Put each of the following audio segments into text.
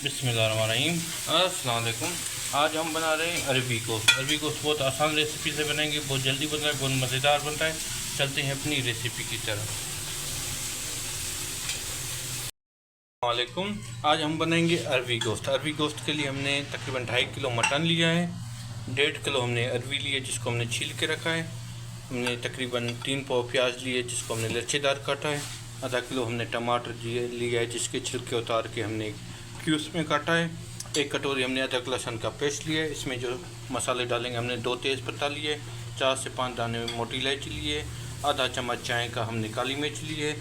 बिस्मिल्लाहिर्रहमानिर्रहीम। अस्सलाम वालेकुम। आज हम बना रहे हैं अरबी गोश्त। अरबी गोश्त बहुत आसान रेसिपी से बनाएंगे, बहुत जल्दी बनता है, बहुत मज़ेदार बनता है। चलते हैं अपनी रेसिपी की तरफ। वालेकुम। आज हम बनाएंगे अरबी गोश्त। अरबी गोश्त के लिए हमने तकरीबन 2.5 किलो मटन लिया है, 1.5 किलो हमने अरबी लिए जिसको हमने छील के रखा है, हमने तकरीबन 3 पाव प्याज लिए जिसको हमने लच्छेदार काटा है, आधा किलो हमने टमाटर लिया है जिसके छिलके उतार के हमने क्यूब्स में काटा है, 1 कटोरी हमने अदरक लहसुन का पेस्ट लिया है। इसमें जो मसाले डालेंगे, हमने 2 तेज़ पत्ता लिए, 4 से 5 दाने मोटी इलायची लिए, आधा चम्मच चाय का हमने काली मिर्च लिए,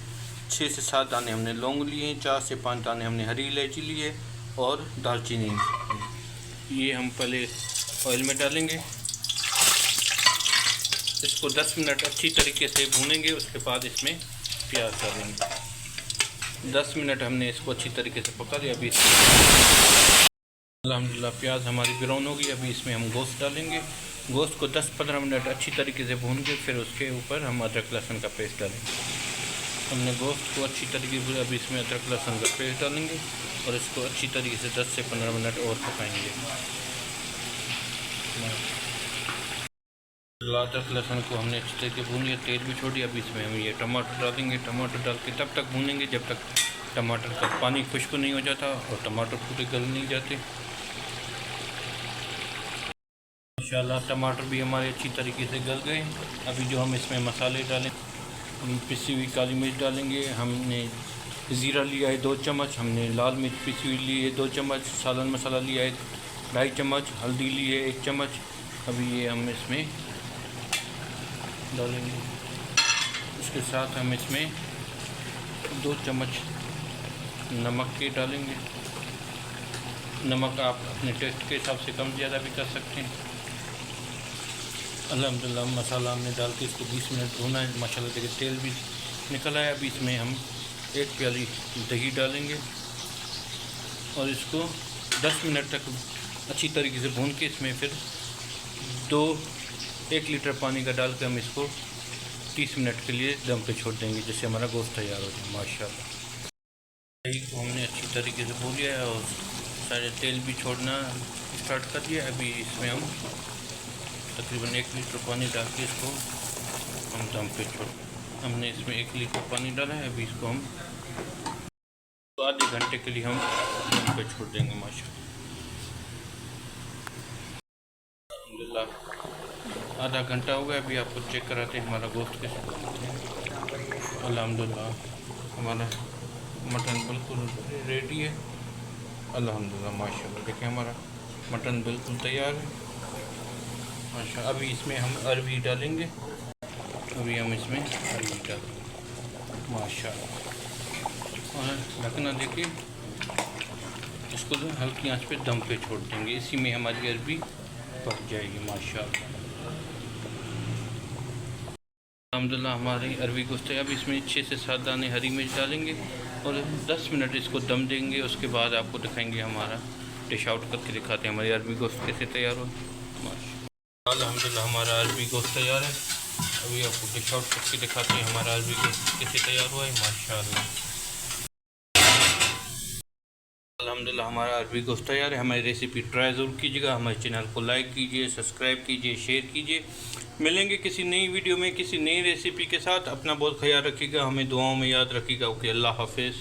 6 से 7 दाने हमने लौंग लिए, 4 से 5 दाने हमने हरी इलायची लिए और दालचीनी। ये हम पहले ऑयल में डालेंगे, इसको 10 मिनट अच्छी तरीके से भूनेंगे। उसके बाद इसमें प्याज डालेंगे। 10 मिनट हमने इसको अच्छी तरीके से पका दिया। अभी अल्हम्दुलिल्लाह प्याज हमारी ब्राउन होगी। अभी इसमें हम गोश्त डालेंगे। गोश्त को 10-15 मिनट अच्छी तरीके से भून के फिर उसके ऊपर हम अदरक लहसुन का पेस्ट डालेंगे। हमने गोश्त को अच्छी तरीके से, अभी इसमें अदरक लहसुन का पेस्ट डालेंगे और इसको अच्छी तरीके से 10 से 15 मिनट और पकाएंगे। अदरक लहसुन को हमने अच्छी तरीके भून लिया, तेल भी छोड़ दिया। अभी इसमें हम ये टमाटर डालेंगे। टमाटर डाल के तब तक भूनेंगे जब तक टमाटर का पानी खुश्क नहीं हो जाता और टमाटर पूरे गल नहीं जाते। इंशाल्लाह टमाटर भी हमारे अच्छी तरीके से गल गए। अभी जो हम इसमें मसाले डालें, हम पिसी हुई काली मिर्च डालेंगे। हमने ज़ीरा लिया है 2 चम्मच, हमने लाल मिर्च पिसी हुई ली है 2 चम्मच, सालन मसाला लिया है 2.5 चम्मच, हल्दी ली है 1 चम्मच। अभी ये हम इसमें डालेंगे। उसके साथ हम इसमें 2 चम्मच नमक के डालेंगे। नमक आप अपने टेस्ट के हिसाब से कम ज़्यादा भी कर सकते हैं। अल्हम्दुलिल्लाह मसाला हमने डाल के इसको 20 मिनट भूना है। माशाल्लाह देखिए तेल भी निकल आया। अभी इसमें हम 1 प्याली दही डालेंगे और इसको 10 मिनट तक अच्छी तरीके से भून के इसमें फिर 1 लीटर पानी का डाल के हम इसको 30 मिनट के लिए दम पे छोड़ देंगे, जिससे हमारा गोश्त तैयार हो जाए। माशाल्लाह दही को हमने अच्छी तरीके से भून लिया है और सारे तेल भी छोड़ना स्टार्ट कर दिया। अभी इसमें हम तकरीबन 1 लीटर पानी डाल के इसको हम दम पे छोड़, हमने इसमें 1 लीटर पानी डाला है। अभी इसको हम आधे घंटे के लिए हम दम पे छोड़ देंगे। माशाल्लाह अल्हम्दुलिल्लाह आधा घंटा हो गया। अभी आपको चेक कराते हैं हमारा गोश्त कैसे। अल्हम्दुलिल्लाह हमारा मटन बिल्कुल रेडी है। अल्हम्दुलिल्लाह माशाल्लाह देखिए हमारा मटन बिल्कुल तैयार है माशाल्लाह। अभी इसमें हम अरबी डालेंगे। अभी हम इसमें अरबी डालेंगे माशाल्लाह और ढकना देखिए, इसको तो हल्की आंच पे दम पे छोड़ देंगे। इसी में हमारी अरबी पक जाएगी माशाल्लाह। अल्हम्दुलिल्लाह हमारी अरबी गोश्त है। अब इसमें 6 से 7 दाने हरी मिर्च डालेंगे और 10 मिनट इसको दम देंगे। उसके बाद आपको दिखाएंगे, हमारा डिश आउट करके दिखाते हैं हमारी अरबी गोश्त कैसे तैयार हो। अल्हम्दुलिल्लाह हमारा अरबी गोश्त तैयार है। अभी आपको डिश आउट करके दिखाते हैं हमारा अरबी गोश्त कैसे तैयार हुआ है माशाल्लाह। अल्हम्दुलिल्लाह हमारा अरबी गोश्त तैयार है। हमारी रेसिपी ट्राई ज़रूर कीजिएगा। हमारे चैनल को लाइक कीजिए, सब्सक्राइब कीजिए, शेयर कीजिए। मिलेंगे किसी नई वीडियो में किसी नई रेसिपी के साथ। अपना बहुत ख्याल रखिएगा, हमें दुआओं में याद रखिएगा। ओके, अल्लाह हाफिज़।